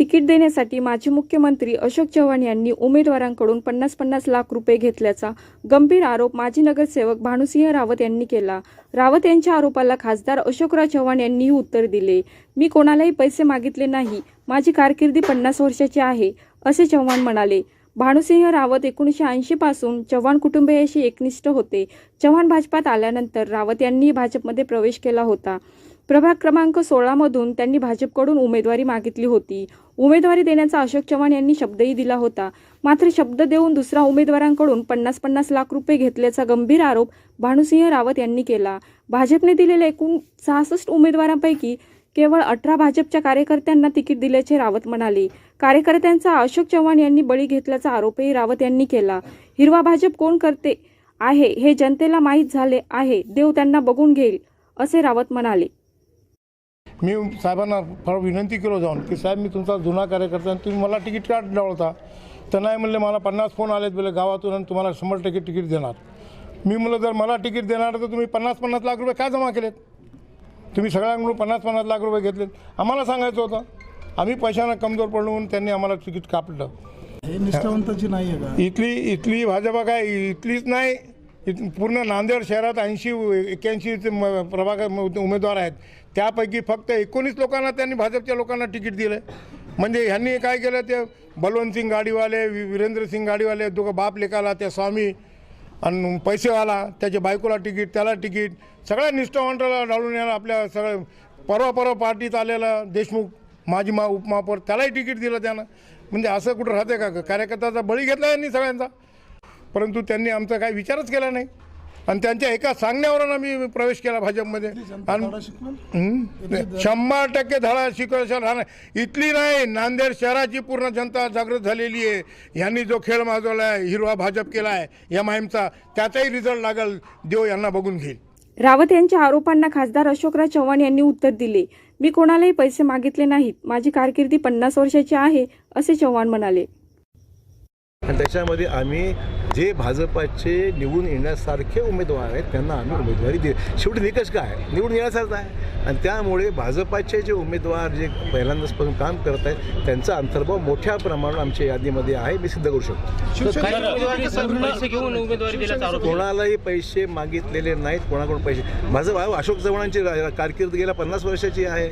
Ticket देण्यासाठी माजी मुख्यमंत्री अशोक चव्हाण यांनी उमेदवारांकडून 50-50 लाख रुपये घेतल्याचा गंभीर आरोप माजी नगरसेवक भानुसिंह रावत यांनी केला। रावत यांच्या आरोपाला खासदार अशोकराव चव्हाण यांनीही उत्तर दिले। मी कोणालाही पैसे मागितले नाही, माझी कारकिर्दी 50 वर्षाची आहे, असे चव्हाण म्हणाले। भानुसिंह रावत 1980 पासून चव्हाण कुटुंबियाशी एकनिष्ठ होते। चव्हाण भाजपात आल्यानंतर रावत यांनी भाजपमध्ये प्रवेश केला होता। प्रभाग क्रमांक 16 मधून त्यांनी भाजपकडून उमेदवारी मागितली होती। उमेदवारी देण्याचा अशोक चव्हाण यांनी शब्दही दिला होता, मात्र शब्द देऊन दुसऱ्या उमेदवारांकडून 50-50 लाख रुपये घेतल्याचा गंभीर आरोप भानुसिंह रावत यांनी केला। भाजपने दिलेल्या एकूण 66 उमेदवारांपैकी केवळ 18 भाजपच्या कार्यकर्त्यांना तिकीट दिल्याचे रावत म्हणाले। कार्यकर्त्यांचा अशोक चव्हाण यांनी बळी घेतल्याचा आरोपही रावत यांनी केला। हिरवा भाजप कोण करते आहे हे जनतेला माहीत झाले आहे, देव त्यांना बघून घेईल, असे रावत म्हणाले। मी साहेबांना फार विनंती केलो जाऊन की साहेब, मी तुमचा जुना कार्यकर्ता, तुम्ही मला तिकीट का डावलता? तर नाही म्हणले, मला 50 फोन आलेत बोले गावातून आणि तुम्हाला 100% तिकीट देणार। मी म्हणलं, जर मला तिकीट देणार तर तुम्ही 50-50 लाख रुपये काय जमा केलेत? तुम्ही सगळ्यांकडून 50-50 लाख रुपये घेतलेत, आम्हाला सांगायचं होतं। आम्ही पैशानं कमजोर पडलो म्हणून त्यांनी आम्हाला तिकीट कापलं। हे निष्ठावंताची नाही आहे का? इथली भाजपा काय इथलीच नाही, पूर्ण नांदेड शहरात 80-81 प्रभाग उमेदवार आहेत, त्यापैकी फक्त 19 लोकांना त्यांनी भाजपच्या लोकांना तिकीट दिलं। म्हणजे ह्यांनी काय केलं, ते बलवंत सिंग गाडीवाले, वीरेंद्र सिंग गाडीवाले, दोघं बाप लेकाला, त्या स्वामी आणि पैसेवाला, त्याच्या बायकोला तिकीट, त्याला तिकीट, सगळ्या निष्ठावंताला डाळून यायला आपल्या सगळं परवा पार्टीत आलेला देशमुख माजी उपमहापौर, त्यालाही तिकीट दिलं त्यानं। म्हणजे असं कुठं राहते का? कार्यकर्त्याचा बळी घेतला यांनी सगळ्यांचा, परंतु त्यांनी आमचा काही विचारच केला नाही आणि त्यांच्या एका सांगण्यावरून आम्ही प्रवेश केला भाजपमध्ये। आणि 100% धडा शिकवण्याचा राहणार इथली नाही, नांदेड शहराची पूर्ण जनता जागृत झालेली आहे। यांनी जो खेळ माजवला आहे, हिरवा भाजप केला आहे MIMचा, त्याचाही रिझल्ट लागेल, देव यांना बघून घेईल। रावत यांच्या आरोपांना खासदार अशोकराव चव्हाण यांनी उत्तर दिले। मी कोणालाही पैसे मागितले नाहीत, माझी कारकिर्दी 50 वर्षाची आहे, असे चव्हाण म्हणाले। आणि त्याच्यामध्ये आम्ही जे भाजपाचे निवडून येण्यासारखे उमेदवार आहेत त्यांना आम्ही उमेदवारी दिली। शेवटी निकष काय आहे, निवडून येण्यासारखं आहे। आणि त्यामुळे भाजपाचे जे उमेदवार जे पहिल्यांदाचपासून काम करत आहेत त्यांचा अंतर्भाव मोठ्या प्रमाणात आमच्या यादीमध्ये आहे, मी सिद्ध करू शकतो। कोणालाही पैसे मागितलेले नाहीत, कोणाकडून पैसे, भाजप अशोक चव्हाणांची कारकीर्द गेल्या 50 वर्षाची आहे।